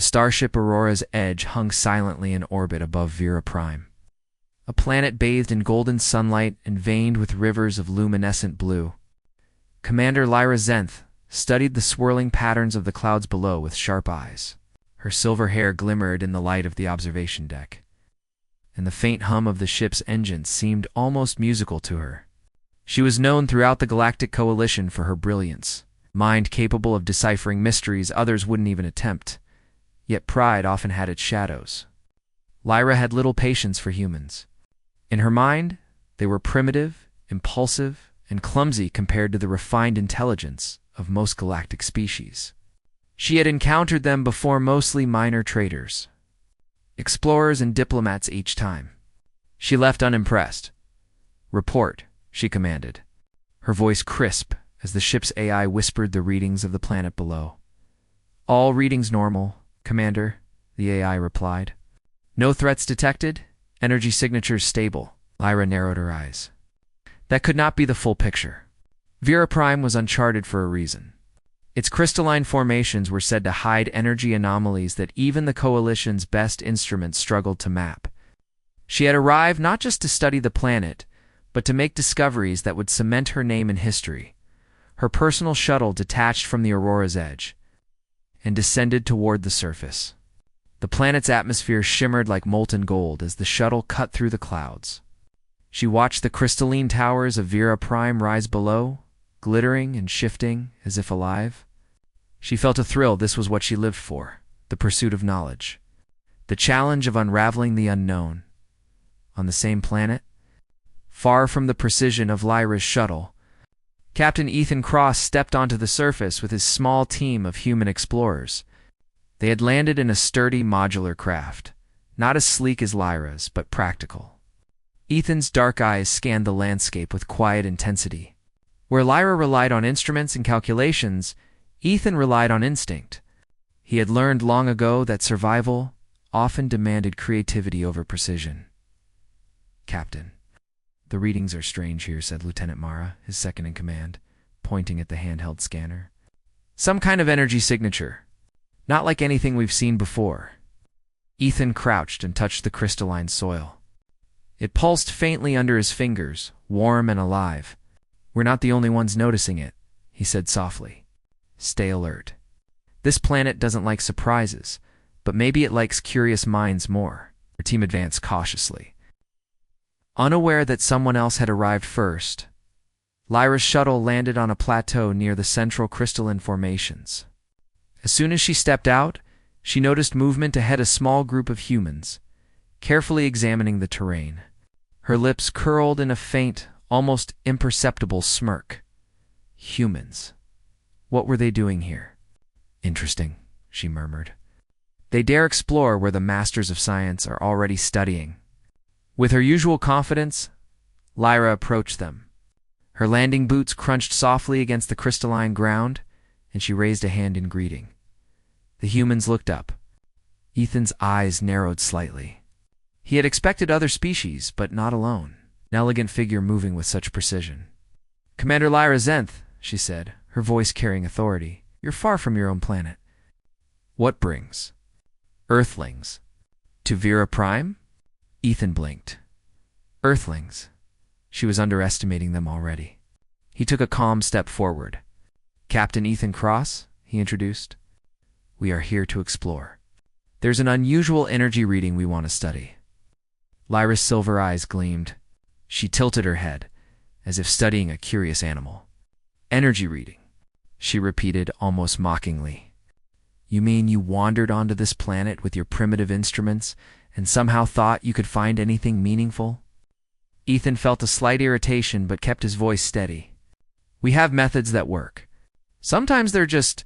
starship Aurora's Edge hung silently in orbit above VeraPrime, a planet bathed in golden sunlight and veined with rivers of luminescent blue. Commander Lyra Zenth studied the swirling patterns of the clouds below with sharp eyes. Her silver hair glimmered in the light of the observation deck, and the faint hum of the ship's engines seemed almost musical to her. She was known throughout the Galactic Coalition for her brilliance, mind capable of deciphering mysteries others wouldn't even attempt, yet pride often had its shadows. Lyra had little patience for humans. In her mind, they were primitive, impulsive, and clumsy compared to the refined intelligence of most galactic species. She had encountered them before, mostly minor traders, explorers, and diplomats each time. She left unimpressed. "Report," she commanded, her voice crisp as the ship's AI whispered the readings of the planet below. "All readings normal, Commander," the AI replied. "No threats detected, energy signatures stable." Lyra narrowed her eyes. That could not be the full picture. VeraPrime was uncharted for a reason. Its crystalline formations were said to hide energy anomalies that even the Coalition's best instruments struggled to map. She had arrived not just to study the planet, but to make discoveries that would cement her name in history. Her personal shuttle detached from the Aurora's Edge and descended toward the surface. The planet's atmosphere shimmered like molten gold as the shuttle cut through the clouds. She watched the crystalline towers of VeraPrime rise below, glittering and shifting as if alive. She felt a thrill. This was what she lived for, the pursuit of knowledge, the challenge of unraveling the unknown. On the same planet, far from the precision of Lyra's shuttle, Captain Ethan Cross stepped onto the surface with his small team of human explorers. They had landed in a sturdy, modular craft, not as sleek as Lyra's, but practical. Ethan's dark eyes scanned the landscape with quiet intensity. Where Lyra relied on instruments and calculations, Ethan relied on instinct. He had learned long ago that survival often demanded creativity over precision. "Captain, the readings are strange here," said Lieutenant Mara, his second-in-command, pointing at the handheld scanner. "Some kind of energy signature. Not like anything we've seen before." Ethan crouched and touched the crystalline soil. It pulsed faintly under his fingers, warm and alive. "We're not the only ones noticing it," he said softly. "Stay alert. This planet doesn't like surprises, but maybe it likes curious minds more." Her team advanced cautiously, unaware that someone else had arrived first. Lyra's shuttle landed on a plateau near the central crystalline formations. As soon as she stepped out, she noticed movement ahead, a small group of humans, carefully examining the terrain. Her lips curled in a faint, almost imperceptible smirk. Humans. What were they doing here? "Interesting," she murmured. "They dare explore where the masters of science are already studying." With her usual confidence, Lyra approached them. Her landing boots crunched softly against the crystalline ground, and she raised a hand in greeting. The humans looked up. Ethan's eyes narrowed slightly. He had expected other species, but not alone. An elegant figure moving with such precision. "Commander Lyra Zenth," she said, her voice carrying authority. "You're far from your own planet. What brings Earthlings to VeraPrime?" Ethan blinked. Earthlings. She was underestimating them already. He took a calm step forward. "Captain Ethan Cross," he introduced. "We are here to explore. There's an unusual energy reading we want to study." Lyra's silver eyes gleamed. She tilted her head, as if studying a curious animal. "Energy reading," she repeated almost mockingly. "You mean you wandered onto this planet with your primitive instruments and somehow thought you could find anything meaningful?" Ethan felt a slight irritation but kept his voice steady. "We have methods that work. Sometimes they're just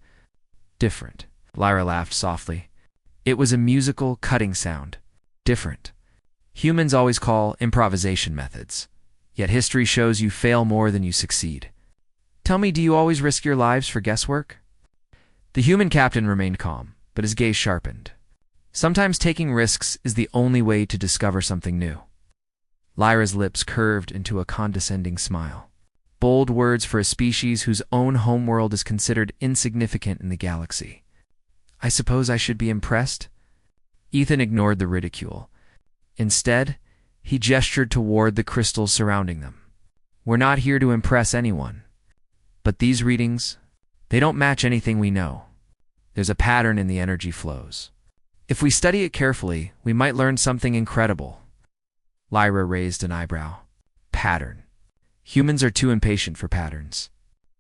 different." Lyra laughed softly. It was a musical, cutting sound. Different. Humans always call improvisation methods. Yet history shows you fail more than you succeed. "Tell me, do you always risk your lives for guesswork?" The human captain remained calm, but his gaze sharpened. Sometimes taking risks is the only way to discover something new. Lyra's lips curved into a condescending smile. Bold words for a species whose own homeworld is considered insignificant in the galaxy. I suppose I should be impressed? Ethan ignored the ridicule. Instead, he gestured toward the crystals surrounding them. We're not here to impress anyone. But these readings, they don't match anything we know. There's a pattern in the energy flows. If we study it carefully, we might learn something incredible. Lyra raised an eyebrow. Pattern. Humans are too impatient for patterns.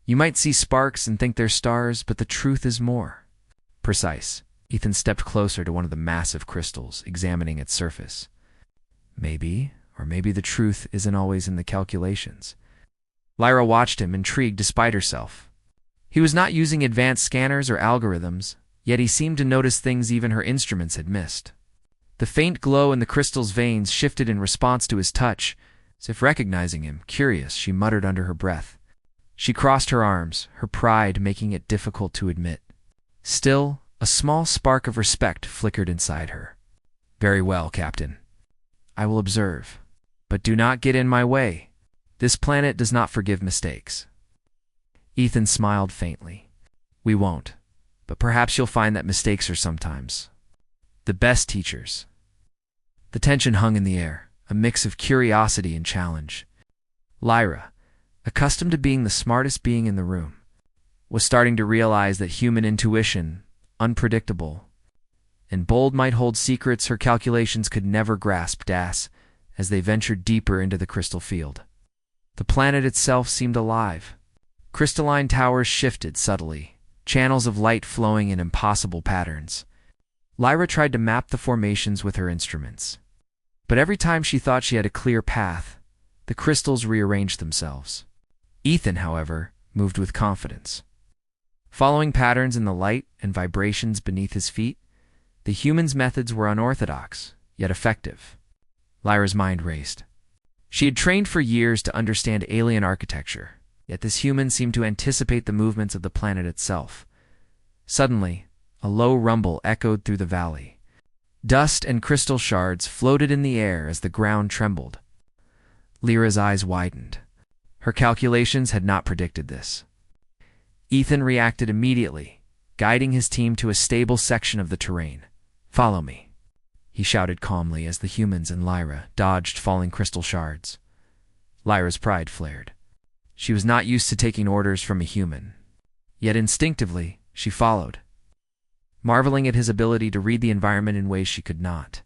You might see sparks and think they're stars, but the truth is more precise. Ethan stepped closer to one of the massive crystals, examining its surface. Maybe the truth isn't always in the calculations. Lyra watched him, intrigued despite herself. He was not using advanced scanners or algorithms, yet he seemed to notice things even her instruments had missed. The faint glow in the crystal's veins shifted in response to his touch. As if recognizing him, curious, she muttered under her breath. She crossed her arms, her pride making it difficult to admit. Still, a small spark of respect flickered inside her. Very well, Captain. I will observe. But do not get in my way. This planet does not forgive mistakes. Ethan smiled faintly. We won't. But perhaps you'll find that mistakes are sometimes the best teachers. The tension hung in the air, a mix of curiosity and challenge. Lyra, accustomed to being the smartest being in the room, was starting to realize that human intuition, unpredictable and bold, might hold secrets her calculations could never grasp. As they ventured deeper into the crystal field, the planet itself seemed alive. Crystalline towers shifted subtly, channels of light flowing in impossible patterns. Lyra tried to map the formations with her instruments. But every time she thought she had a clear path, the crystals rearranged themselves. Ethan, however, moved with confidence. Following patterns in the light and vibrations beneath his feet, the human's methods were unorthodox, yet effective. Lyra's mind raced. She had trained for years to understand alien architecture, yet this human seemed to anticipate the movements of the planet itself. Suddenly, a low rumble echoed through the valley. Dust and crystal shards floated in the air as the ground trembled. Lyra's eyes widened. Her calculations had not predicted this. Ethan reacted immediately, guiding his team to a stable section of the terrain. Follow me, he shouted calmly as the humans and Lyra dodged falling crystal shards. Lyra's pride flared. She was not used to taking orders from a human, yet instinctively she followed, marveling at his ability to read the environment in ways she could not.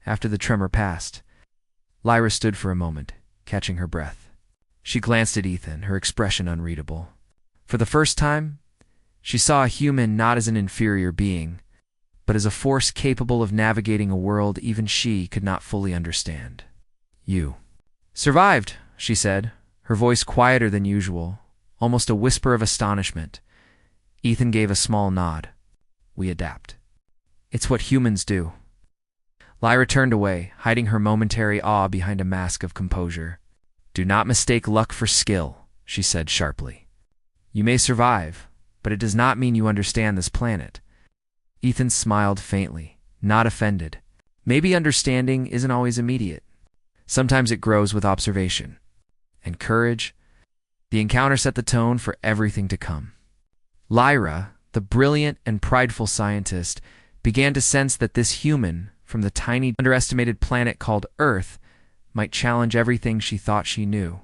After the tremor passed, Lyra stood for a moment, catching her breath. She glanced at Ethan, her expression unreadable. For the first time, she saw a human not as an inferior being, but as a force capable of navigating a world even she could not fully understand. You survived, she said, her voice quieter than usual, almost a whisper of astonishment. Ethan gave a small nod. We adapt. It's what humans do. Lyra turned away, hiding her momentary awe behind a mask of composure. Do not mistake luck for skill, she said sharply. You may survive, but it does not mean you understand this planet. Ethan smiled faintly, not offended. Maybe understanding isn't always immediate. Sometimes it grows with observation and courage. The encounter set the tone for everything to come. Lyra, the brilliant and prideful scientist, began to sense that this human from the tiny, underestimated planet called Earth might challenge everything she thought she knew.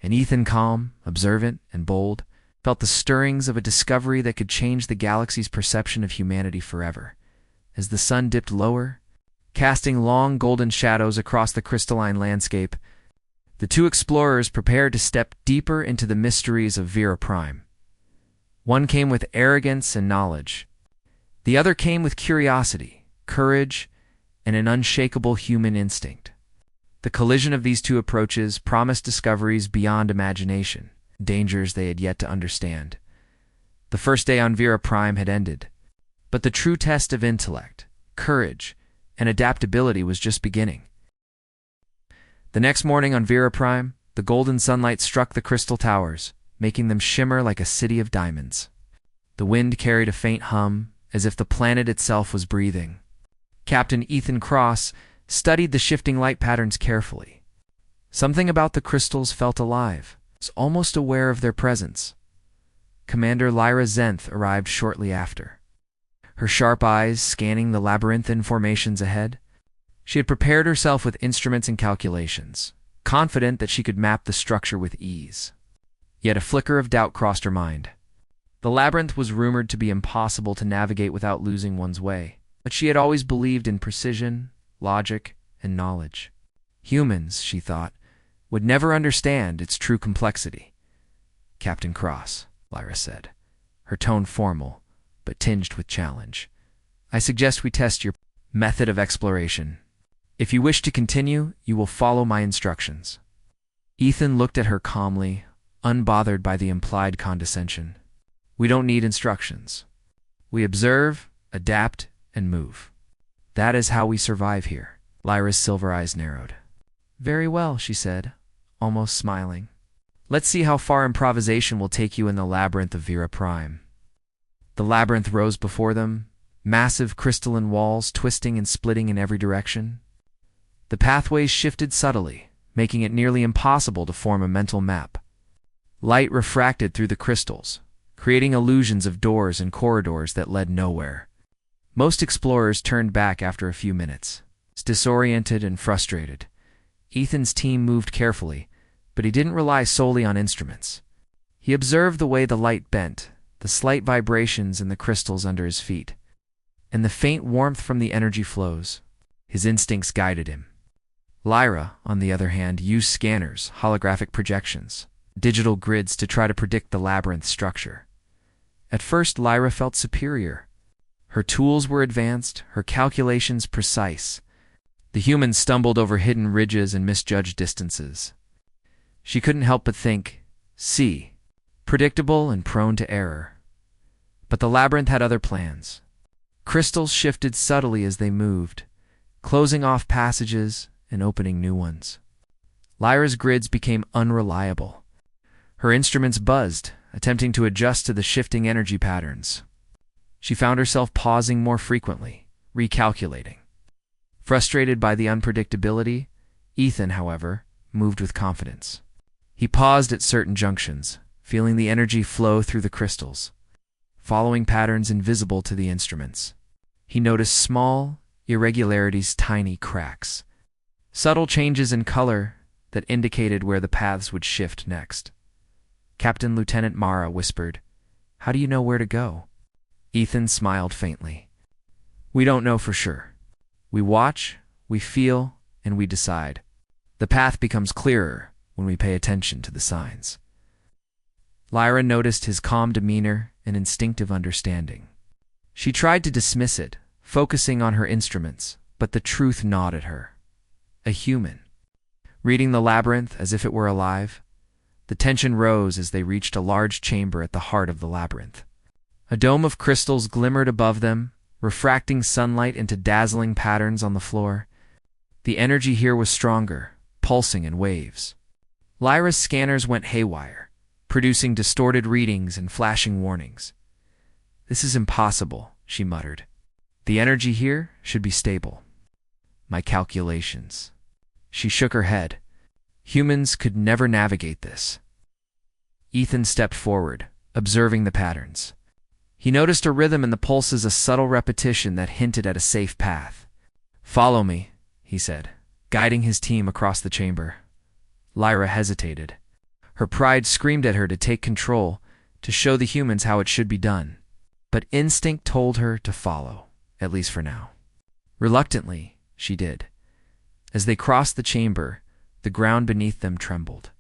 And Ethan, calm, observant, and bold, felt the stirrings of a discovery that could change the galaxy's perception of humanity forever. As the sun dipped lower, casting long golden shadows across the crystalline landscape, the two explorers prepared to step deeper into the mysteries of Prime. One came with arrogance and knowledge. The other came with curiosity, courage, and an unshakable human instinct. The collision of these two approaches promised discoveries beyond imagination, dangers they had yet to understand. The first day on Prime had ended, but the true test of intellect, courage, and adaptability was just beginning. The next morning on Prime, the golden sunlight struck the crystal towers, making them shimmer like a city of diamonds. The wind carried a faint hum, as if the planet itself was breathing. Captain Ethan Cross studied the shifting light patterns carefully. Something about the crystals felt alive, was almost aware of their presence. Commander Lyra Zenth arrived shortly after. her sharp eyes scanning the labyrinthine formations ahead. She had prepared herself with instruments and calculations, confident that she could map the structure with ease. Yet a flicker of doubt crossed her mind. The labyrinth was rumored to be impossible to navigate without losing one's way, but she had always believed in precision, logic, and knowledge. Humans, she thought, would never understand its true complexity. "Captain Cross," Lyra said, her tone formal, but tinged with challenge. "I suggest we test your method of exploration. If you wish to continue, you will follow my instructions." Ethan looked at her calmly, unbothered by the implied condescension. "We don't need instructions. We observe, adapt, and move. That is how we survive here." Lyra's silver eyes narrowed. "Very well," she said, almost smiling. "Let's see how far improvisation will take you in the labyrinth of Vera Prime." The labyrinth rose before them, massive crystalline walls twisting and splitting in every direction. The pathways shifted subtly, making it nearly impossible to form a mental map. Light refracted through the crystals, creating illusions of doors and corridors that led nowhere. Most explorers turned back after a few minutes, disoriented and frustrated. Ethan's team moved carefully, but he didn't rely solely on instruments. He observed the way the light bent, the slight vibrations in the crystals under his feet, and the faint warmth from the energy flows. His instincts guided him. Lyra, on the other hand, used scanners, holographic projections, digital grids to try to predict the labyrinth structure. At first, Lyra felt superior. Her tools were advanced, her calculations precise. The humans stumbled over hidden ridges and misjudged distances. She couldn't help but think, see, predictable and prone to error. But the labyrinth had other plans. Crystals shifted subtly as they moved, closing off passages and opening new ones. Lyra's grids became unreliable. Her instruments buzzed, attempting to adjust to the shifting energy patterns. She found herself pausing more frequently, recalculating. Frustrated by the unpredictability, Ethan, however, moved with confidence. He paused at certain junctions, feeling the energy flow through the crystals, following patterns invisible to the instruments. He noticed small, irregularities, tiny cracks, subtle changes in color that indicated where the paths would shift next. Captain Lieutenant Mara whispered, "How do you know where to go?" Ethan smiled faintly. "We don't know for sure. We watch, we feel, and we decide. The path becomes clearer when we pay attention to the signs." Lyra noticed his calm demeanor and instinctive understanding. She tried to dismiss it, focusing on her instruments, but the truth gnawed at her. A human, reading the labyrinth as if it were alive. The tension rose as they reached a large chamber at the heart of the labyrinth. A dome of crystals glimmered above them, refracting sunlight into dazzling patterns on the floor. The energy here was stronger, pulsing in waves. Lyra's scanners went haywire, producing distorted readings and flashing warnings. "This is impossible," she muttered. "The energy here should be stable." "My calculations." She shook her head. Humans could never navigate this. Ethan stepped forward, observing the patterns. He noticed a rhythm in the pulses, a subtle repetition that hinted at a safe path. "Follow me," he said, guiding his team across the chamber. Lyra hesitated. Her pride screamed at her to take control, to show the humans how it should be done. But instinct told her to follow, at least for now. Reluctantly, she did. As they crossed the chamber, the ground beneath them trembled.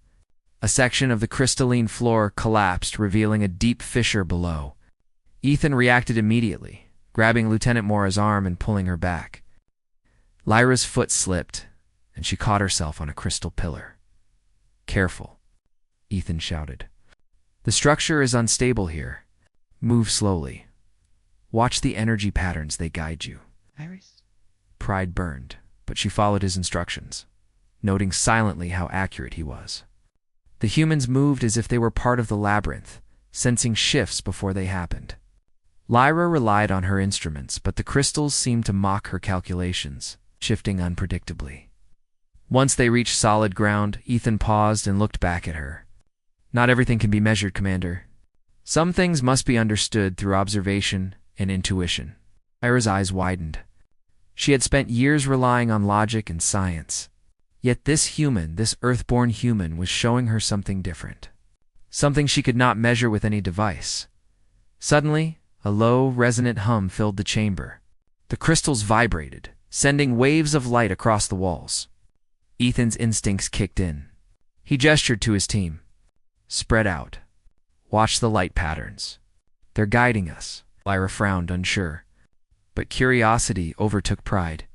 A section of the crystalline floor collapsed, revealing a deep fissure below. Ethan reacted immediately, grabbing Lieutenant Mora's arm and pulling her back. Lyra's foot slipped, and she caught herself on a crystal pillar. "Careful," Ethan shouted. "The structure is unstable here. Move slowly. Watch the energy patterns, they guide you." Iris? Pride burned, but she followed his instructions, noting silently how accurate he was. The humans moved as if they were part of the labyrinth, sensing shifts before they happened. Lyra relied on her instruments, but the crystals seemed to mock her calculations, shifting unpredictably. Once they reached solid ground, Ethan paused and looked back at her. "Not everything can be measured, Commander. Some things must be understood through observation and intuition." Lyra's eyes widened. She had spent years relying on logic and science. Yet this human, this Earth-born human, was showing her something different. Something she could not measure with any device. Suddenly, a low, resonant hum filled the chamber. The crystals vibrated, sending waves of light across the walls. Ethan's instincts kicked in. He gestured to his team. Spread out. Watch the light patterns. They're guiding us. Lyra frowned, unsure. But curiosity overtook pride.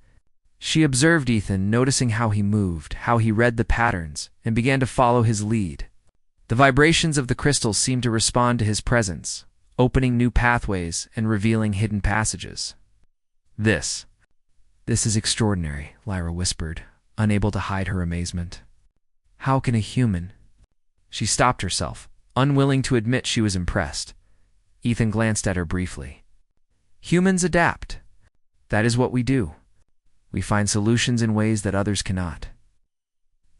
She observed Ethan, noticing how he moved, how he read the patterns, and began to follow his lead. The vibrations of the crystals seemed to respond to his presence, opening new pathways and revealing hidden passages. This is extraordinary, Lyra whispered, unable to hide her amazement. How can a human? She stopped herself, unwilling to admit she was impressed. Ethan glanced at her briefly. Humans adapt. That is what we do. We find solutions in ways that others cannot.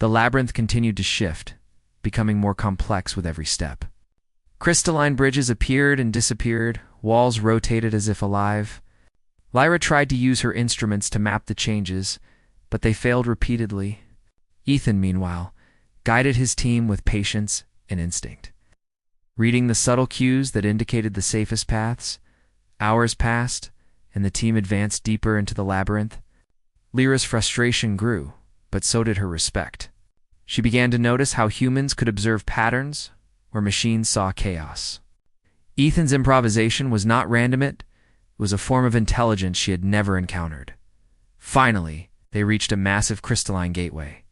The labyrinth continued to shift, becoming more complex with every step. Crystalline bridges appeared and disappeared, walls rotated as if alive. Lyra tried to use her instruments to map the changes, but they failed repeatedly. Ethan, meanwhile, guided his team with patience and instinct. Reading the subtle cues that indicated the safest paths, hours passed, and the team advanced deeper into the labyrinth. Lyra's frustration grew, but so did her respect. She began to notice how humans could observe patterns where machines saw chaos. Ethan's improvisation was not random, it was a form of intelligence she had never encountered. Finally, they reached a massive crystalline gateway.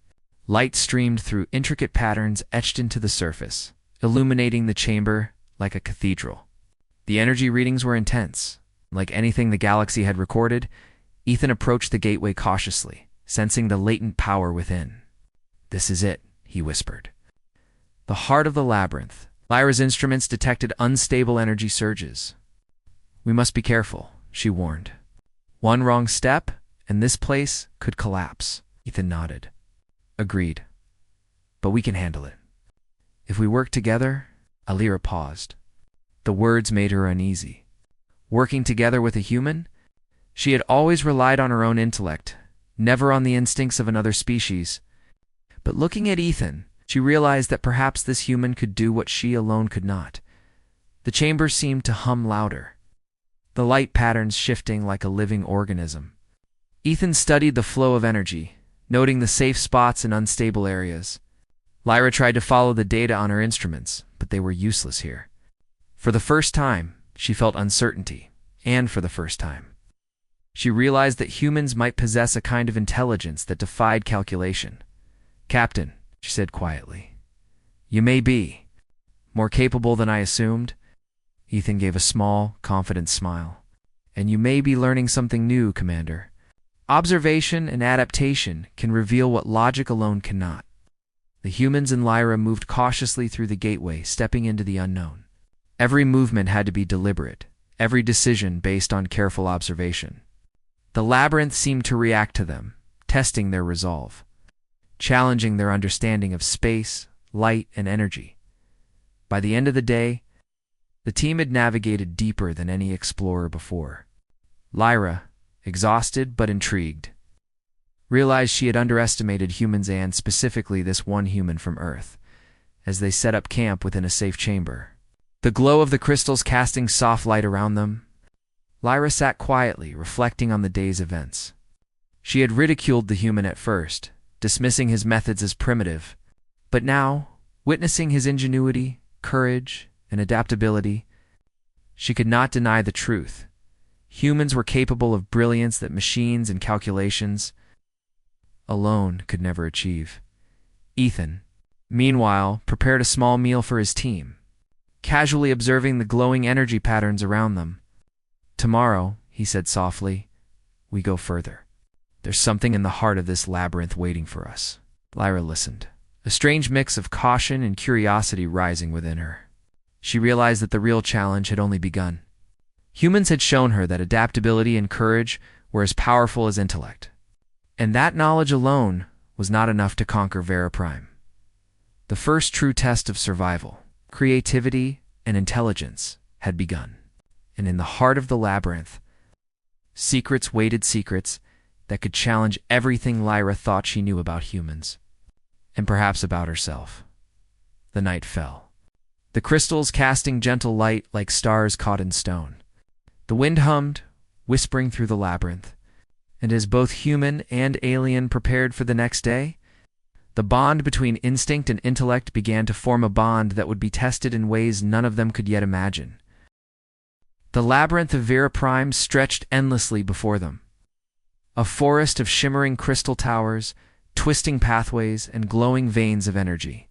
Light streamed through intricate patterns etched into the surface, illuminating the chamber like a cathedral. The energy readings were intense. Like anything the galaxy had recorded, Ethan approached the gateway cautiously, sensing the latent power within. This is it, he whispered. The heart of the labyrinth. Lyra's instruments detected unstable energy surges. We must be careful, she warned. One wrong step, and this place could collapse. Ethan nodded. Agreed. But we can handle it. If we work together, Lyra paused. The words made her uneasy. Working together with a human? She had always relied on her own intellect, never on the instincts of another species. But looking at Ethan, she realized that perhaps this human could do what she alone could not. The chamber seemed to hum louder, the light patterns shifting like a living organism. Ethan studied the flow of energy, noting the safe spots and unstable areas. Lyra tried to follow the data on her instruments, but they were useless here. For the first time, she felt uncertainty, and for the first time, she realized that humans might possess a kind of intelligence that defied calculation. Captain, she said quietly, you may be more capable than I assumed. Ethan gave a small, confident smile. And you may be learning something new, Commander. Observation and adaptation can reveal what logic alone cannot. The humans and Lyra moved cautiously through the gateway, stepping into the unknown. Every movement had to be deliberate, every decision based on careful observation. The labyrinth seemed to react to them, testing their resolve, challenging their understanding of space, light, and energy. By the end of the day, the team had navigated deeper than any explorer before. Lyra, exhausted but intrigued, realized she had underestimated humans and specifically this one human from Earth, as they set up camp within a safe chamber. The glow of the crystals casting soft light around them, Lyra sat quietly, reflecting on the day's events. She had ridiculed the human at first, dismissing his methods as primitive, but now, witnessing his ingenuity, courage, and adaptability, she could not deny the truth. Humans were capable of brilliance that machines and calculations alone could never achieve. Ethan, meanwhile, prepared a small meal for his team, casually observing the glowing energy patterns around them. Tomorrow, he said softly, we go further. There's something in the heart of this labyrinth waiting for us. Lyra listened, a strange mix of caution and curiosity rising within her. She realized that the real challenge had only begun. Humans had shown her that adaptability and courage were as powerful as intellect. And that knowledge alone was not enough to conquer VeraPrime. The first true test of survival, creativity, and intelligence had begun. And in the heart of the labyrinth, Secrets waited secrets that could challenge everything Lyra thought she knew about humans, and perhaps about herself. The night fell, the crystals casting gentle light like stars caught in stone. The wind hummed, whispering through the labyrinth, and as both human and alien prepared for the next day, the bond between instinct and intellect began to form a bond that would be tested in ways none of them could yet imagine. The labyrinth of VeraPrime stretched endlessly before them, a forest of shimmering crystal towers, twisting pathways, and glowing veins of energy.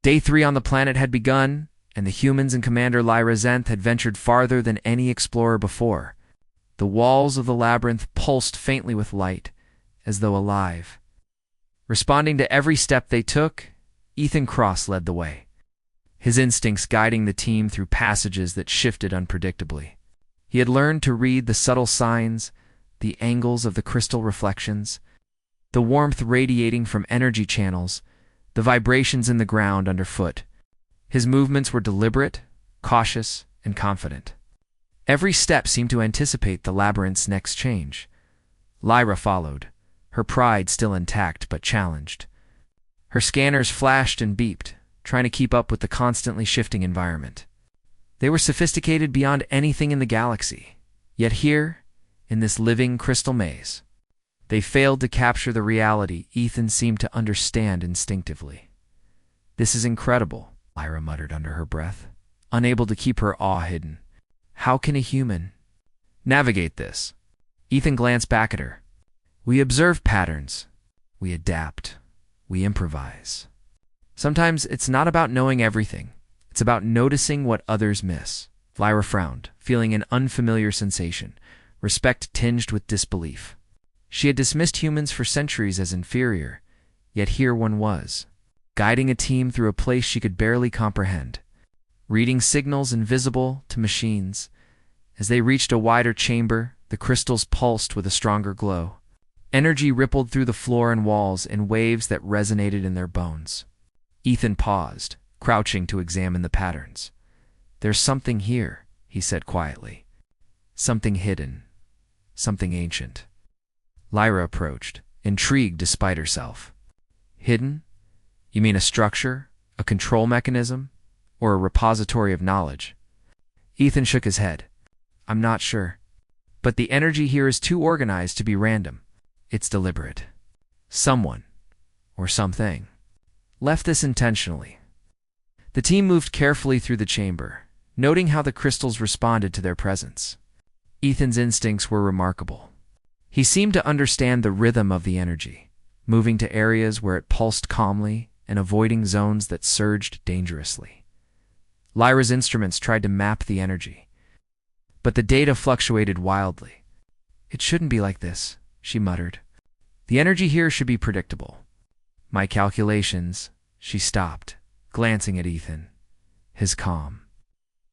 Day 3 on the planet had begun, and the humans and Commander Lyra Zenth had ventured farther than any explorer before. The walls of the labyrinth pulsed faintly with light, as though alive. Responding to every step they took, Ethan Cross led the way, his instincts guiding the team through passages that shifted unpredictably. He had learned to read the subtle signs, the angles of the crystal reflections, the warmth radiating from energy channels, the vibrations in the ground underfoot. His movements were deliberate, cautious, and confident. Every step seemed to anticipate the labyrinth's next change. Lyra followed, her pride still intact but challenged. Her scanners flashed and beeped, trying to keep up with the constantly shifting environment. They were sophisticated beyond anything in the galaxy, yet here, in this living crystal maze, they failed to capture the reality Ethan seemed to understand instinctively. "This is incredible," Lyra muttered under her breath, unable to keep her awe hidden. "How can a human navigate this?" Ethan glanced back at her. "We observe patterns. We adapt. We improvise. Sometimes it's not about knowing everything. It's about noticing what others miss." Lyra frowned, feeling an unfamiliar sensation, respect tinged with disbelief. She had dismissed humans for centuries as inferior, yet here one was, guiding a team through a place she could barely comprehend, reading signals invisible to machines. As they reached a wider chamber, the crystals pulsed with a stronger glow. Energy rippled through the floor and walls in waves that resonated in their bones. Ethan paused, crouching to examine the patterns. "There's something here," he said quietly. "Something hidden. Something ancient." Lyra approached, intrigued despite herself. "Hidden? You mean a structure, a control mechanism, or a repository of knowledge?" Ethan shook his head. "I'm not sure. But the energy here is too organized to be random. It's deliberate. Someone, or something, left this intentionally." The team moved carefully through the chamber, noting how the crystals responded to their presence. Ethan's instincts were remarkable. He seemed to understand the rhythm of the energy, moving to areas where it pulsed calmly and avoiding zones that surged dangerously. Lyra's instruments tried to map the energy, but the data fluctuated wildly. "It shouldn't be like this," she muttered. "The energy here should be predictable." "My calculations," she stopped, glancing at Ethan. His calm,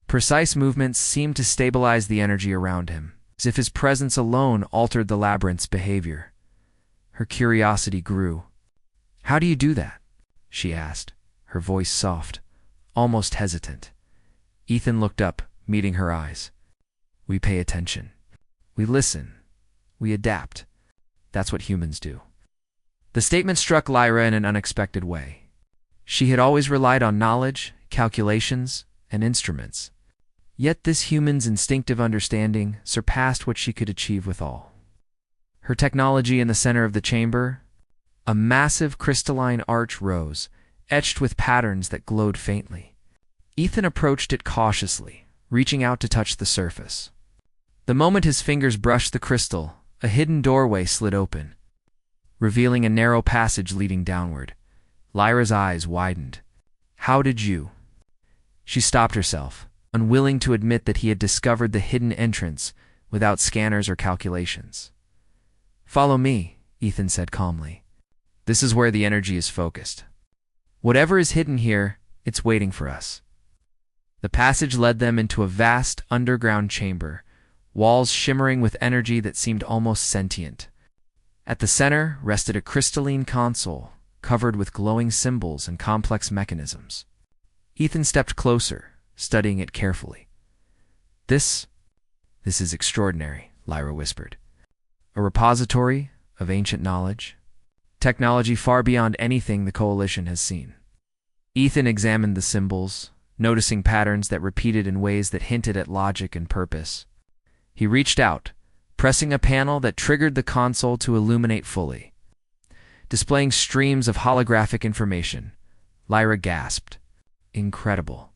precise movements seemed to stabilize the energy around him, as if his presence alone altered the labyrinth's behavior. Her curiosity grew. "How do you do that?" she asked, her voice soft, almost hesitant. Ethan looked up, meeting her eyes. "We pay attention. We listen. We adapt. That's what humans do." The statement struck Lyra in an unexpected way. She had always relied on knowledge, calculations, and instruments. Yet this human's instinctive understanding surpassed what she could achieve with all. Her technology in the center of the chamber, a massive crystalline arch rose, etched with patterns that glowed faintly. Ethan approached it cautiously, reaching out to touch the surface. The moment his fingers brushed the crystal, a hidden doorway slid open, revealing a narrow passage leading downward. Lyra's eyes widened. "How did you?" She stopped herself, unwilling to admit that he had discovered the hidden entrance without scanners or calculations. "Follow me," Ethan said calmly. "This is where the energy is focused. Whatever is hidden here, it's waiting for us." The passage led them into a vast underground chamber, walls shimmering with energy that seemed almost sentient. At the center rested a crystalline console, covered with glowing symbols and complex mechanisms. Ethan stepped closer, studying it carefully. This is extraordinary," Lyra whispered. a repository of ancient knowledge, technology far beyond anything the Coalition has seen. Ethan examined the symbols, noticing patterns that repeated in ways that hinted at logic and purpose. He reached out, pressing a panel that triggered the console to illuminate fully. Displaying streams of holographic information, Lyra gasped. Incredible.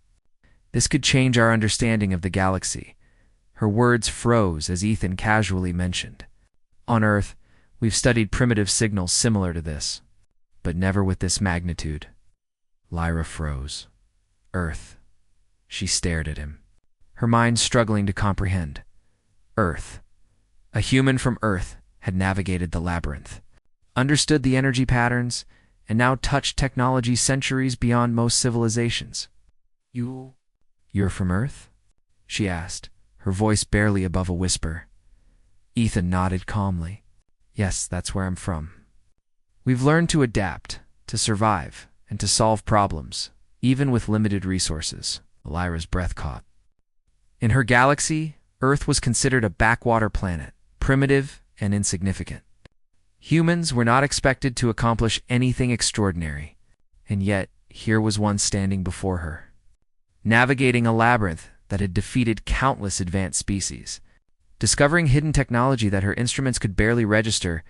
This could change our understanding of the galaxy. Her words froze as Ethan casually mentioned. On Earth, we've studied primitive signals similar to this, but never with this magnitude. Lyra froze. Earth. She stared at him, her mind struggling to comprehend. Earth. A human from Earth had navigated the labyrinth, understood the energy patterns, and now touched technology centuries beyond most civilizations. You're from Earth? She asked, her voice barely above a whisper. Ethan nodded calmly. Yes, that's where I'm from. We've learned to adapt, to survive, and to solve problems, even with limited resources. Lyra's breath caught. In her galaxy, Earth was considered a backwater planet, primitive and insignificant. Humans were not expected to accomplish anything extraordinary, and yet here was one standing before her, navigating a labyrinth that had defeated countless advanced species. Discovering hidden technology that her instruments could barely register,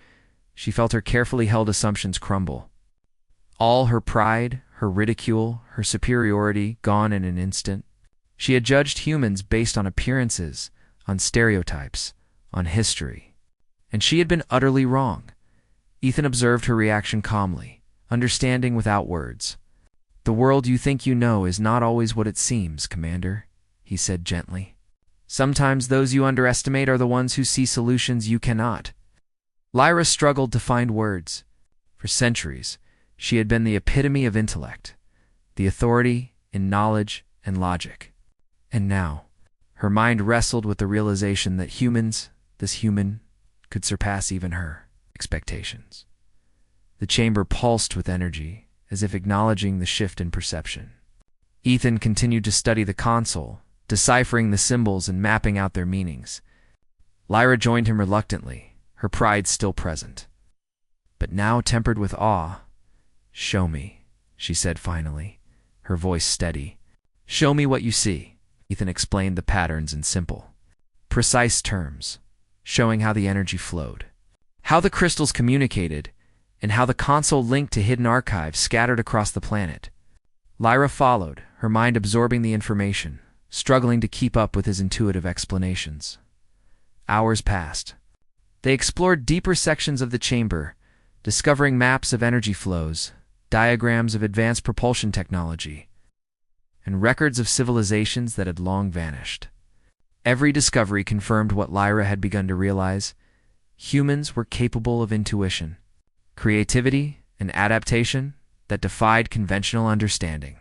she felt her carefully held assumptions crumble. All her pride, her ridicule, her superiority gone in an instant. She had judged humans based on appearances, on stereotypes, on history. And she had been utterly wrong. Ethan observed her reaction calmly, understanding without words. The world you think you know is not always what it seems, Commander, he said gently. Sometimes those you underestimate are the ones who see solutions you cannot. Lyra struggled to find words. For centuries, she had been the epitome of intellect, the authority in knowledge and logic. And now, her mind wrestled with the realization that this human, could surpass even her expectations. The chamber pulsed with energy, as if acknowledging the shift in perception. Ethan continued to study the console, deciphering the symbols and mapping out their meanings. Lyra joined him reluctantly, her pride still present, but now tempered with awe. Show me, she said finally, her voice steady. Show me what you see. Ethan explained the patterns in simple, precise terms, showing how the energy flowed, how the crystals communicated, and how the console linked to hidden archives scattered across the planet. Lyra followed, her mind absorbing the information, struggling to keep up with his intuitive explanations. Hours passed. They explored deeper sections of the chamber, discovering maps of energy flows, diagrams of advanced propulsion technology, and records of civilizations that had long vanished. Every discovery confirmed what Lyra had begun to realize. Humans were capable of intuition, creativity, and adaptation that defied conventional understanding.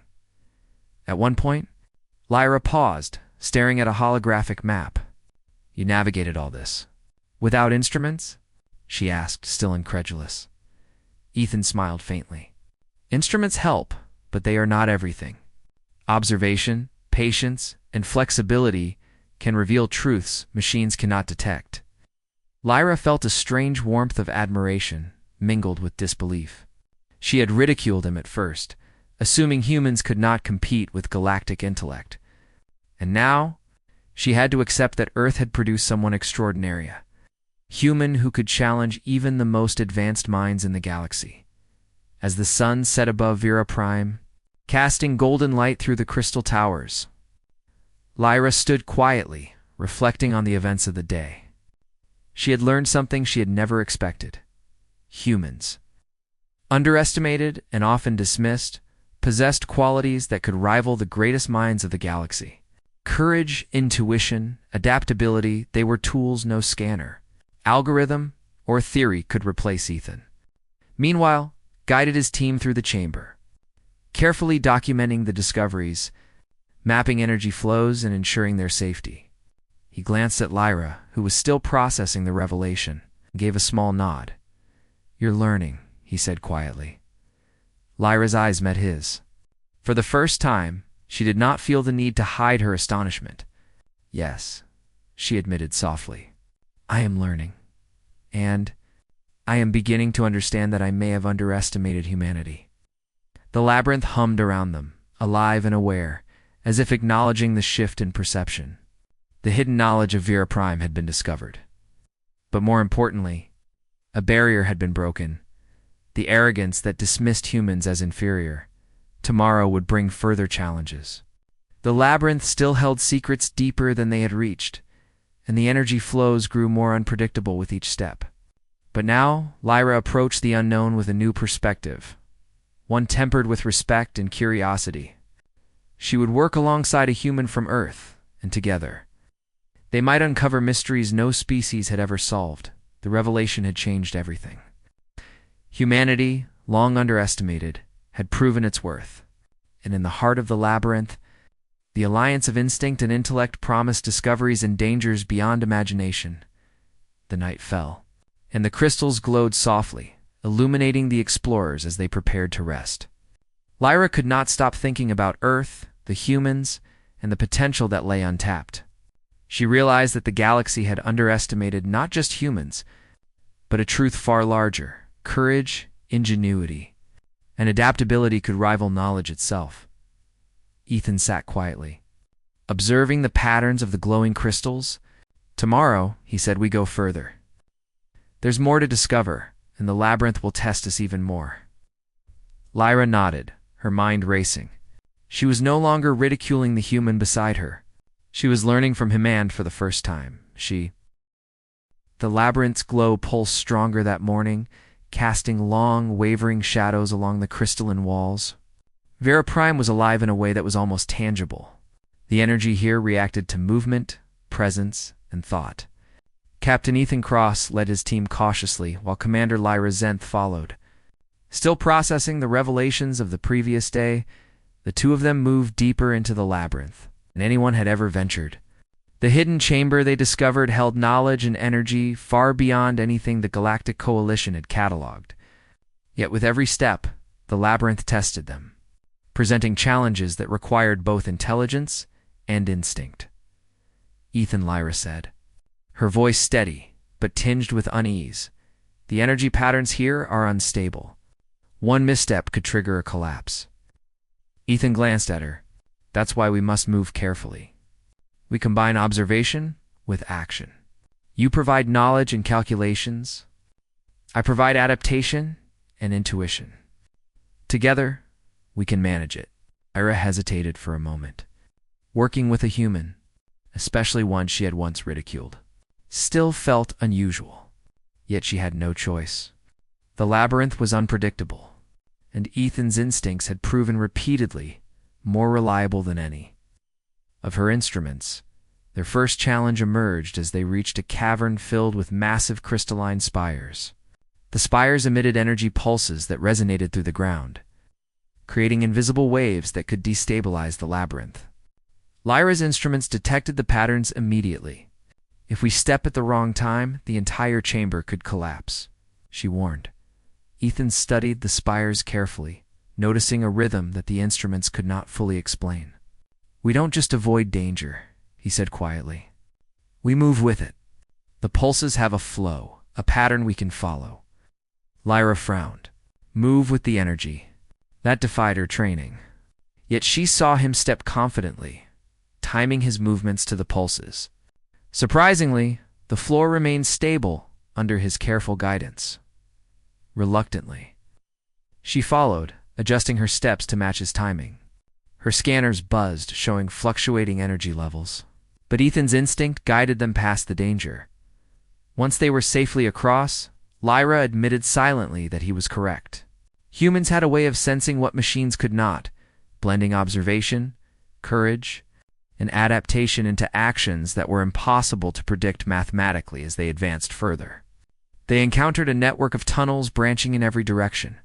At one point, Lyra paused, staring at a holographic map. You navigated all this without instruments? She asked, still incredulous. Ethan smiled faintly. Instruments help, but they are not everything. Observation, patience, and flexibility can reveal truths machines cannot detect. Lyra felt a strange warmth of admiration, mingled with disbelief. She had ridiculed him at first, assuming humans could not compete with galactic intellect. And now, she had to accept that Earth had produced someone extraordinary, human who could challenge even the most advanced minds in the galaxy. As the sun set above ViewerShip, casting golden light through the crystal towers, Lyra stood quietly, reflecting on the events of the day. She had learned something she had never expected. Humans, underestimated and often dismissed, possessed qualities that could rival the greatest minds of the galaxy. Courage, intuition, adaptability, they were tools no scanner, algorithm, or theory could replace. Ethan, meanwhile, guided his team through the chamber, carefully documenting the discoveries, mapping energy flows, and ensuring their safety. He glanced at Lyra, who was still processing the revelation, and gave a small nod. You're learning, he said quietly. Lyra's eyes met his. For the first time, she did not feel the need to hide her astonishment. Yes, she admitted softly. I am learning. and I am beginning to understand that I may have underestimated humanity. The labyrinth hummed around them, alive and aware, as if acknowledging the shift in perception. The hidden knowledge of VeraPrime had been discovered. But more importantly, a barrier had been broken. The arrogance that dismissed humans as inferior. Tomorrow would bring further challenges. The labyrinth still held secrets deeper than they had reached, and the energy flows grew more unpredictable with each step. But now, Lyra approached the unknown with a new perspective, one tempered with respect and curiosity. She would work alongside a human from Earth, and together, they might uncover mysteries no species had ever solved. The revelation had changed everything. Humanity, long underestimated, had proven its worth, and in the heart of the labyrinth, the alliance of instinct and intellect promised discoveries and dangers beyond imagination. The night fell, and the crystals glowed softly, illuminating the explorers as they prepared to rest. Lyra could not stop thinking about Earth, the humans, and the potential that lay untapped. She realized that the galaxy had underestimated not just humans, but a truth far larger: courage, ingenuity, and adaptability could rival knowledge itself. Ethan sat quietly, observing the patterns of the glowing crystals. "Tomorrow," he said, "we go further. There's more to discover, and the labyrinth will test us even more." Lyra nodded, her mind racing. She was no longer ridiculing the human beside her. She was learning from him, and for the first time, The labyrinth's glow pulsed stronger that morning, casting long, wavering shadows along the crystalline walls. VeraPrime was alive in a way that was almost tangible. The energy here reacted to movement, presence, and thought. Captain Ethan Cross led his team cautiously, while Commander Lyra Zenth followed. Still processing the revelations of the previous day, the two of them moved deeper into the labyrinth than anyone had ever ventured. The hidden chamber they discovered held knowledge and energy far beyond anything the Galactic Coalition had catalogued. Yet with every step, the labyrinth tested them, presenting challenges that required both intelligence and instinct. "Ethan," Lyra said, her voice steady, but tinged with unease, "the energy patterns here are unstable. One misstep could trigger a collapse." Ethan glanced at her. "That's why we must move carefully. We combine observation with action. You provide knowledge and calculations. I provide adaptation and intuition. Together, we can manage it." Lyra hesitated for a moment. Working with a human, especially one she had once ridiculed, still felt unusual. Yet she had no choice. The labyrinth was unpredictable, and Ethan's instincts had proven repeatedly more reliable than any. Of her instruments, their first challenge emerged as they reached a cavern filled with massive crystalline spires. The spires emitted energy pulses that resonated through the ground, creating invisible waves that could destabilize the labyrinth. Lyra's instruments detected the patterns immediately. "If we step at the wrong time, the entire chamber could collapse," she warned. Ethan studied the spires carefully, noticing a rhythm that the instruments could not fully explain. "We don't just avoid danger," he said quietly. "We move with it. The pulses have a flow, a pattern we can follow." Lyra frowned. Move with the energy. That defied her training. Yet she saw him step confidently, timing his movements to the pulses. Surprisingly, the floor remained stable under his careful guidance. Reluctantly, she followed, adjusting her steps to match his timing. Her scanners buzzed, showing fluctuating energy levels. But Ethan's instinct guided them past the danger. Once they were safely across, Lyra admitted silently that he was correct. Humans had a way of sensing what machines could not, blending observation, courage, and adaptation into actions that were impossible to predict mathematically as they advanced further. They encountered a network of tunnels branching in every direction.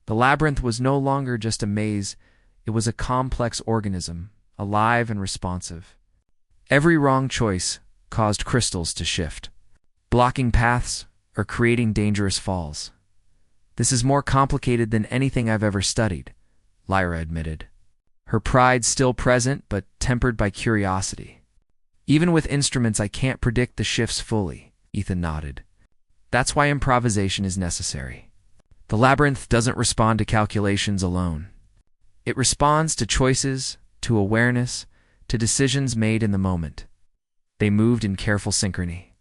The labyrinth was no longer just a maze, it was a complex organism, alive and responsive. Every wrong choice caused crystals to shift, blocking paths or creating dangerous falls. "This is more complicated than anything I've ever studied," Lyra admitted, her pride still present but tempered by curiosity. "Even with instruments, I can't predict the shifts fully," Ethan nodded. That's why improvisation is necessary. The labyrinth doesn't respond to calculations alone. It responds to choices, to awareness, to decisions made in the moment. They moved in careful synchrony.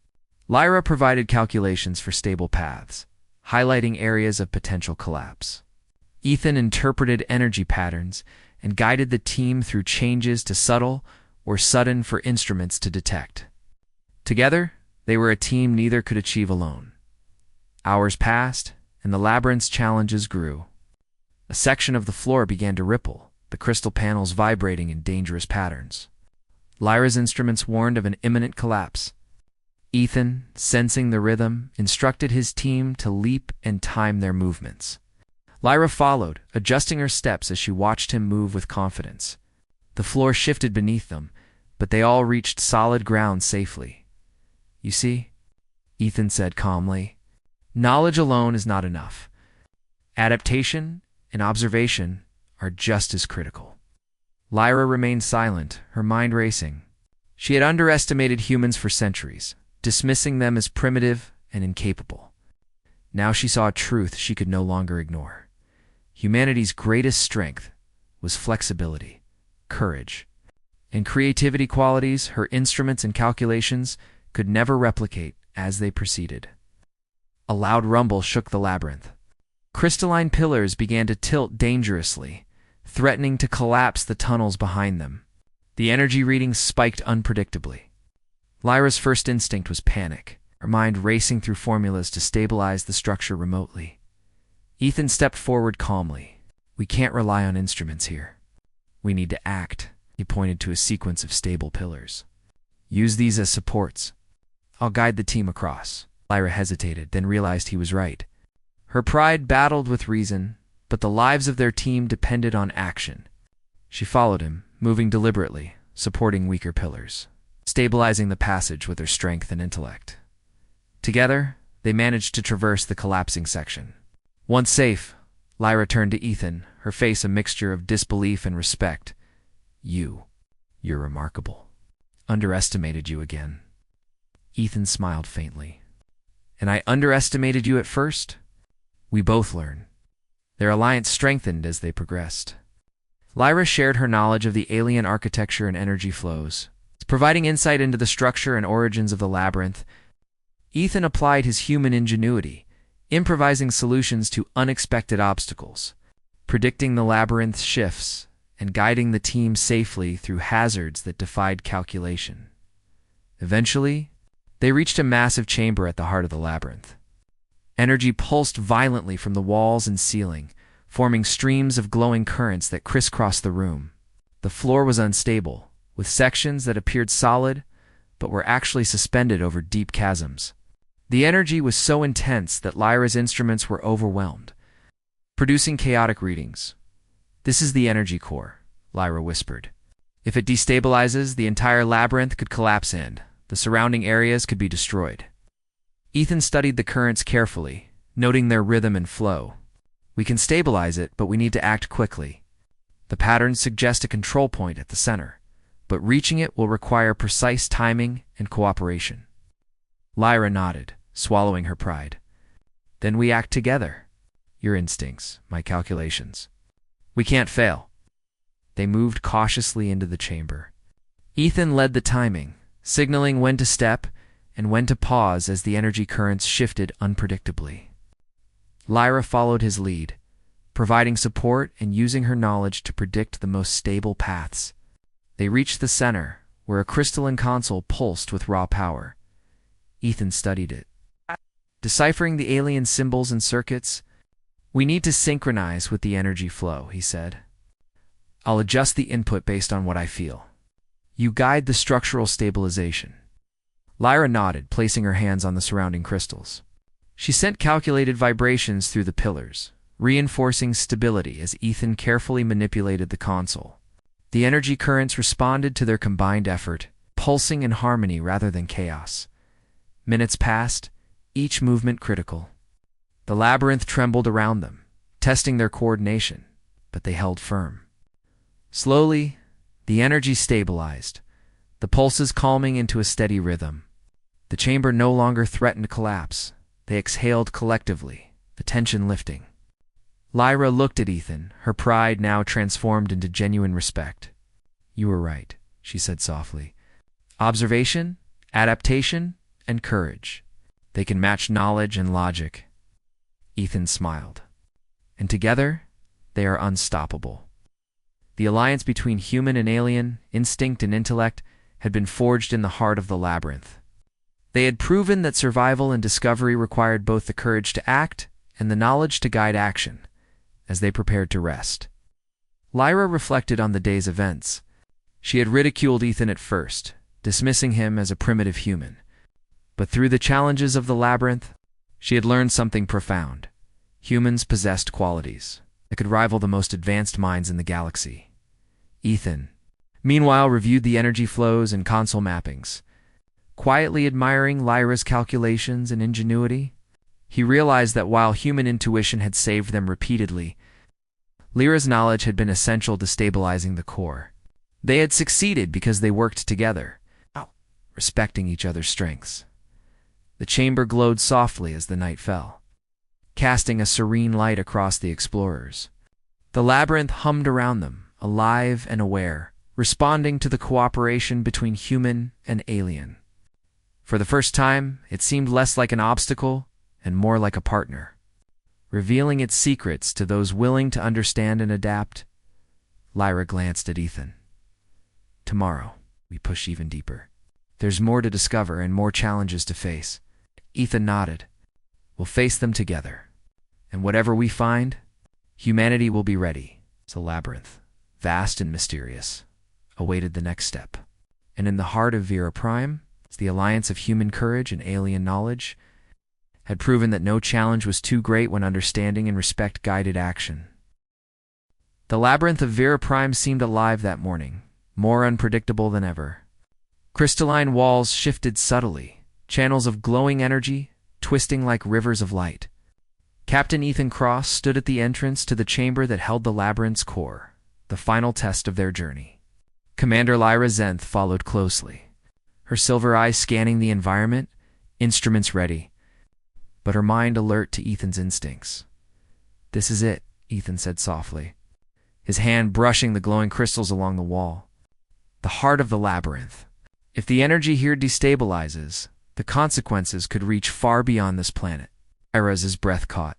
Lyra provided calculations for stable paths, highlighting areas of potential collapse. Ethan interpreted energy patterns and guided the team through changes to subtle or sudden for instruments to detect. Together, they were a team neither could achieve alone. Hours passed, and the labyrinth's challenges grew. A section of the floor began to ripple, the crystal panels vibrating in dangerous patterns. Lyra's instruments warned of an imminent collapse. Ethan, sensing the rhythm, instructed his team to leap and time their movements. Lyra followed, adjusting her steps as she watched him move with confidence. The floor shifted beneath them, but they all reached solid ground safely. "You see," Ethan said calmly, "knowledge alone is not enough. Adaptation and observation are just as critical." Lyra remained silent, her mind racing. She had underestimated humans for centuries, dismissing them as primitive and incapable. Now she saw a truth she could no longer ignore. Humanity's greatest strength was flexibility, courage, and creativity, qualities her instruments and calculations could never replicate as they proceeded. A loud rumble shook the labyrinth. Crystalline pillars began to tilt dangerously, threatening to collapse the tunnels behind them. The energy readings spiked unpredictably. Lyra's first instinct was panic, her mind racing through formulas to stabilize the structure remotely. Ethan stepped forward calmly. "We can't rely on instruments here. We need to act." He pointed to a sequence of stable pillars. "Use these as supports. I'll guide the team across." Lyra hesitated, then realized he was right. Her pride battled with reason, but the lives of their team depended on action. She followed him, moving deliberately, supporting weaker pillars, stabilizing the passage with her strength and intellect. Together, they managed to traverse the collapsing section. Once safe, Lyra turned to Ethan, her face a mixture of disbelief and respect. You're remarkable. Underestimated you again." Ethan smiled faintly. "And I underestimated you at first?" "We both learn." Their alliance strengthened as they progressed. Lyra shared her knowledge of the alien architecture and energy flows, providing insight into the structure and origins of the labyrinth. Ethan applied his human ingenuity, improvising solutions to unexpected obstacles, predicting the labyrinth's shifts, and guiding the team safely through hazards that defied calculation. Eventually, they reached a massive chamber at the heart of the labyrinth. Energy pulsed violently from the walls and ceiling, forming streams of glowing currents that crisscrossed the room. The floor was unstable, with sections that appeared solid but were actually suspended over deep chasms. The energy was so intense that Lyra's instruments were overwhelmed, producing chaotic readings. "This is the energy core," Lyra whispered. "If it destabilizes, the entire labyrinth could collapse and the surrounding areas could be destroyed." Ethan studied the currents carefully, noting their rhythm and flow. "We can stabilize it, but we need to act quickly. The patterns suggest a control point at the center, but reaching it will require precise timing and cooperation." Lyra nodded, swallowing her pride. "Then we act together. Your instincts, my calculations. We can't fail." They moved cautiously into the chamber. Ethan led the timing, signaling when to step and when to pause as the energy currents shifted unpredictably. Lyra followed his lead, providing support and using her knowledge to predict the most stable paths. They reached the center, where a crystalline console pulsed with raw power. Ethan studied it, deciphering the alien symbols and circuits. "We need to synchronize with the energy flow," he said. "I'll adjust the input based on what I feel. You guide the structural stabilization." Lyra nodded, placing her hands on the surrounding crystals. She sent calculated vibrations through the pillars, reinforcing stability as Ethan carefully manipulated the console. The energy currents responded to their combined effort, pulsing in harmony rather than chaos. Minutes passed, each movement critical. The labyrinth trembled around them, testing their coordination, but they held firm. Slowly, the energy stabilized, the pulses calming into a steady rhythm. The chamber no longer threatened collapse, They exhaled collectively, the tension lifting. Lyra looked at Ethan, her pride now transformed into genuine respect. "You were right," she said softly. "Observation, adaptation, and courage. They can match knowledge and logic." Ethan smiled. "And together, they are unstoppable." The alliance between human and alien, instinct and intellect, had been forged in the heart of the labyrinth. They had proven that survival and discovery required both the courage to act and the knowledge to guide action, as they prepared to rest. Lyra reflected on the day's events. She had ridiculed Ethan at first, dismissing him as a primitive human. But through the challenges of the labyrinth, she had learned something profound. Humans possessed qualities that could rival the most advanced minds in the galaxy. Ethan, meanwhile, reviewed the energy flows and console mappings. Quietly admiring Lyra's calculations and ingenuity, he realized that while human intuition had saved them repeatedly, Lyra's knowledge had been essential to stabilizing the core. They had succeeded because they worked together, respecting each other's strengths. The chamber glowed softly as the night fell, casting a serene light across the explorers. The labyrinth hummed around them, alive and aware, responding to the cooperation between human and alien. For the first time, it seemed less like an obstacle and more like a partner, revealing its secrets to those willing to understand and adapt. Lyra glanced at Ethan. "Tomorrow, we push even deeper. There's more to discover and more challenges to face." Ethan nodded. "We'll face them together. And whatever we find, humanity will be ready." The labyrinth, vast and mysterious, awaited the next step. And in the heart of ViewerPrime, the alliance of human courage and alien knowledge had proven that no challenge was too great when understanding and respect guided action. The labyrinth of ViewerPrime seemed alive that morning, more unpredictable than ever. Crystalline walls shifted subtly, channels of glowing energy twisting like rivers of light. Captain Ethan Cross stood at the entrance to the chamber that held the labyrinth's core, the final test of their journey. Commander Lyra Zenth followed closely, her silver eyes scanning the environment, instruments ready, but her mind alert to Ethan's instincts. "This is it," Ethan said softly, his hand brushing the glowing crystals along the wall. "The heart of the labyrinth. If the energy here destabilizes, the consequences could reach far beyond this planet." Lyra's breath caught.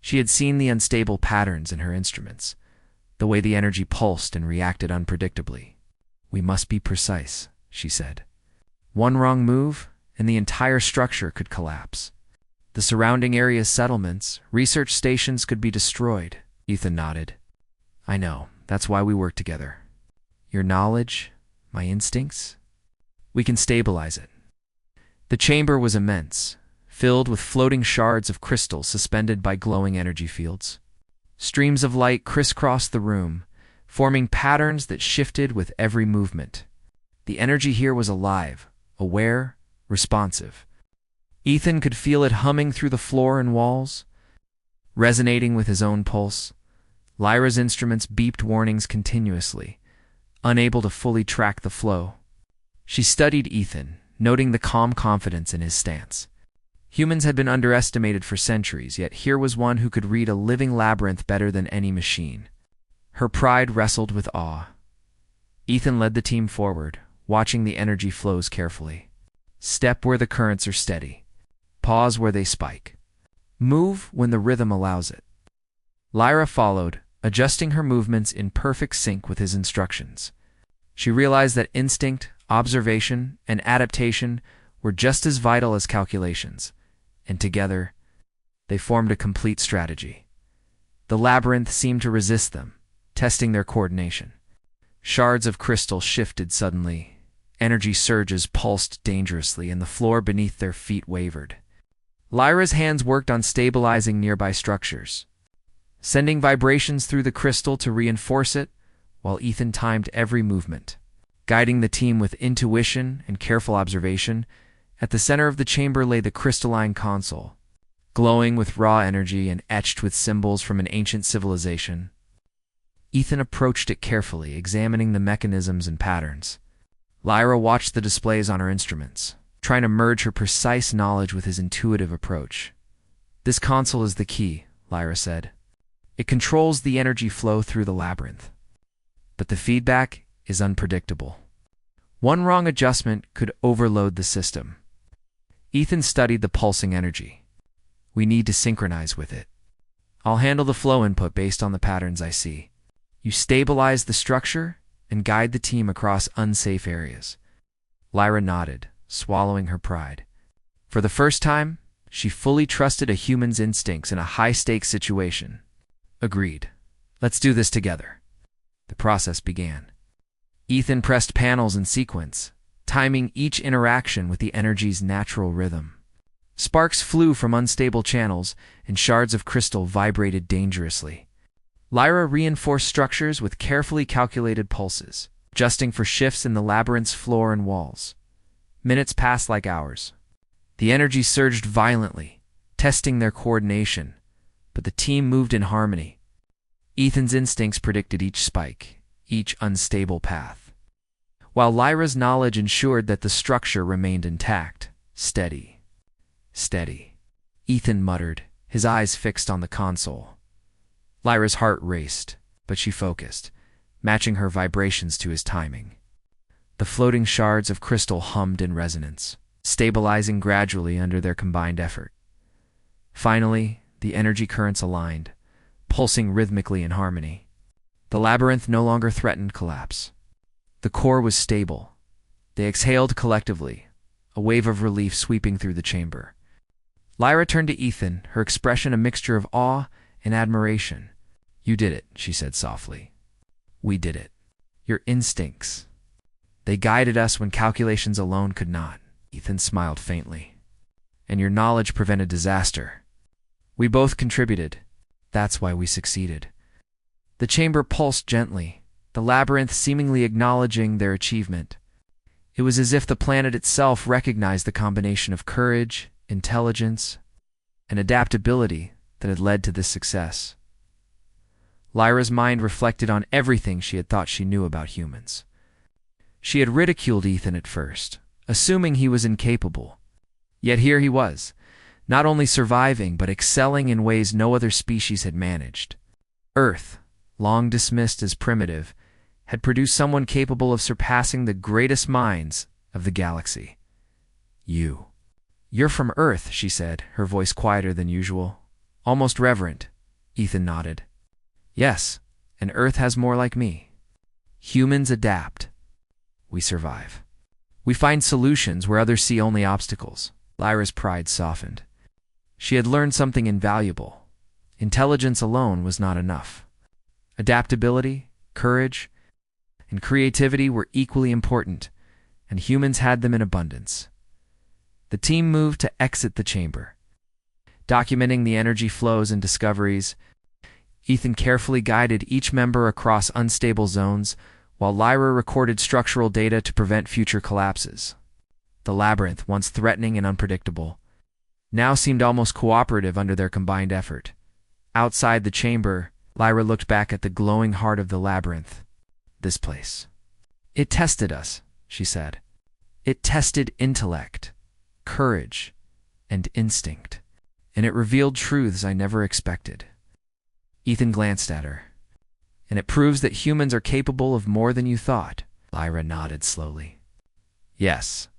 She had seen the unstable patterns in her instruments, the way the energy pulsed and reacted unpredictably. "We must be precise," she said. "One wrong move, and the entire structure could collapse. The surrounding area's settlements, research stations could be destroyed." Ethan nodded. "I know. That's why we work together. Your knowledge, my instincts, we can stabilize it." The chamber was immense, filled with floating shards of crystal suspended by glowing energy fields. Streams of light crisscrossed the room, forming patterns that shifted with every movement. The energy here was alive, aware, responsive. Ethan could feel it humming through the floor and walls, resonating with his own pulse. Lyra's instruments beeped warnings continuously, unable to fully track the flow. She studied Ethan, noting the calm confidence in his stance. Humans had been underestimated for centuries, yet here was one who could read a living labyrinth better than any machine. Her pride wrestled with awe. Ethan led the team forward, watching the energy flows carefully. Step where the currents are steady. Pause where they spike. Move when the rhythm allows it. Lyra followed, adjusting her movements in perfect sync with his instructions. She realized that instinct, observation, and adaptation were just as vital as calculations, and together, they formed a complete strategy. The labyrinth seemed to resist them, testing their coordination. Shards of crystal shifted suddenly, energy surges pulsed dangerously, and the floor beneath their feet wavered. Lyra's hands worked on stabilizing nearby structures, sending vibrations through the crystal to reinforce it, while Ethan timed every movement, guiding the team with intuition and careful observation. At the center of the chamber lay the crystalline console, glowing with raw energy and etched with symbols from an ancient civilization. Ethan approached it carefully, examining the mechanisms and patterns. Lyra watched the displays on her instruments, trying to merge her precise knowledge with his intuitive approach. "This console is the key," Lyra said. "It controls the energy flow through the labyrinth. But the feedback is unpredictable. One wrong adjustment could overload the system." Ethan studied the pulsing energy. "We need to synchronize with it. I'll handle the flow input based on the patterns I see. You stabilize the structure and guide the team across unsafe areas." Lyra nodded, swallowing her pride. For the first time, she fully trusted a human's instincts in a high-stakes situation. "Agreed. Let's do this together." The process began. Ethan pressed panels in sequence, timing each interaction with the energy's natural rhythm. Sparks flew from unstable channels, and shards of crystal vibrated dangerously. Lyra reinforced structures with carefully calculated pulses, adjusting for shifts in the labyrinth's floor and walls. Minutes passed like hours. The energy surged violently, testing their coordination, but the team moved in harmony. Ethan's instincts predicted each spike, each unstable path, while Lyra's knowledge ensured that the structure remained intact. "Steady. Steady," Ethan muttered, his eyes fixed on the console. Lyra's heart raced, but she focused, matching her vibrations to his timing. The floating shards of crystal hummed in resonance, stabilizing gradually under their combined effort. Finally, the energy currents aligned, pulsing rhythmically in harmony. The labyrinth no longer threatened collapse. The core was stable. They exhaled collectively, a wave of relief sweeping through the chamber. Lyra turned to Ethan, her expression a mixture of awe and admiration. "You did it," she said softly. "We did it. Your instincts. They guided us when calculations alone could not." Ethan smiled faintly. "And your knowledge prevented disaster. We both contributed. That's why we succeeded." The chamber pulsed gently, the labyrinth seemingly acknowledging their achievement. It was as if the planet itself recognized the combination of courage, intelligence, and adaptability that had led to this success. Lyra's mind reflected on everything she had thought she knew about humans. She had ridiculed Ethan at first, assuming he was incapable. Yet here he was, not only surviving but excelling in ways no other species had managed. Earth, long dismissed as primitive, had produced someone capable of surpassing the greatest minds of the galaxy. "You're from Earth," she said, her voice quieter than usual. "Almost reverent." Ethan nodded. "Yes, and Earth has more like me. Humans adapt. We survive. We find solutions where others see only obstacles." Lyra's pride softened. She had learned something invaluable. Intelligence alone was not enough. Adaptability, courage, and creativity were equally important, and humans had them in abundance. The team moved to exit the chamber. Documenting the energy flows and discoveries, Ethan carefully guided each member across unstable zones, while Lyra recorded structural data to prevent future collapses. The labyrinth, once threatening and unpredictable, now seemed almost cooperative under their combined effort. Outside the chamber, Lyra looked back at the glowing heart of the labyrinth. "This place. It tested us," she said. "It tested intellect, courage, and instinct, and it revealed truths I never expected." Ethan glanced at her. "And it proves that humans are capable of more than you thought." Lyra nodded slowly. "Yes,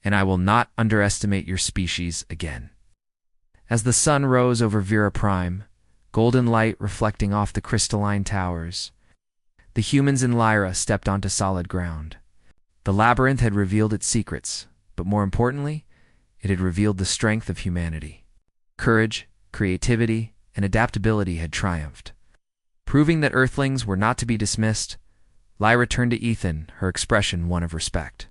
and I will not underestimate your species again." As the sun rose over Prime, golden light reflecting off the crystalline towers, the humans in Lyra stepped onto solid ground. The labyrinth had revealed its secrets, but more importantly, it had revealed the strength of humanity. Courage, creativity, and adaptability had triumphed. Proving that Earthlings were not to be dismissed, Lyra turned to Ethan, her expression one of respect.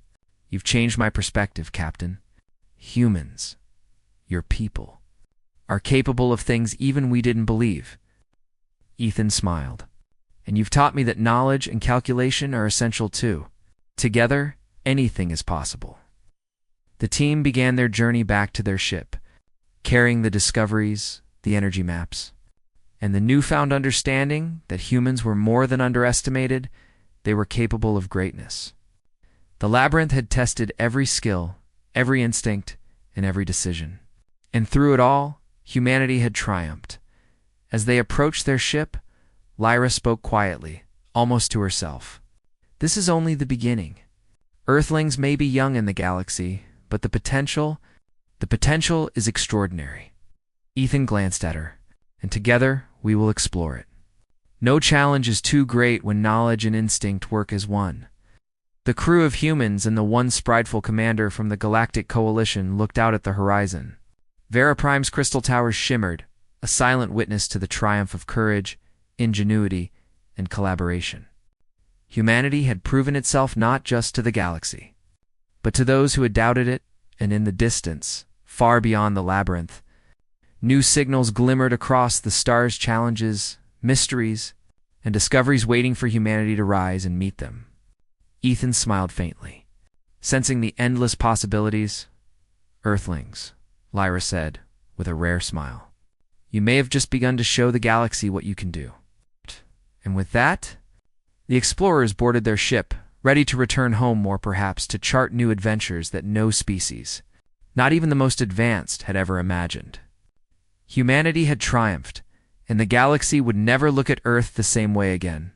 "You've changed my perspective, Captain. Humans, your people, are capable of things even we didn't believe." Ethan smiled. "And you've taught me that knowledge and calculation are essential too. Together, anything is possible." The team began their journey back to their ship, carrying the discoveries, the energy maps, and the newfound understanding that humans were more than underestimated, they were capable of greatness. The labyrinth had tested every skill, every instinct, and every decision. And through it all, humanity had triumphed. As they approached their ship, Lyra spoke quietly, almost to herself. This is only the beginning. Earthlings may be young in the galaxy, but the potential is extraordinary. Ethan glanced at her, and together we will explore it. No challenge is too great when knowledge and instinct work as one. The crew of humans and the one spriteful commander from the Galactic Coalition looked out at the horizon. Veraprime's crystal towers shimmered, a silent witness to the triumph of courage, ingenuity, and collaboration. Humanity had proven itself not just to the galaxy, but to those who had doubted it, and in the distance, far beyond the labyrinth, new signals glimmered across the stars, challenges, mysteries, and discoveries waiting for humanity to rise and meet them. Ethan smiled faintly. Sensing the endless possibilities, "Earthlings," Lyra said, with a rare smile. "You may have just begun to show the galaxy what you can do." And with that, the explorers boarded their ship, ready to return home or perhaps to chart new adventures that no species, not even the most advanced, had ever imagined. Humanity had triumphed, and the galaxy would never look at Earth the same way again.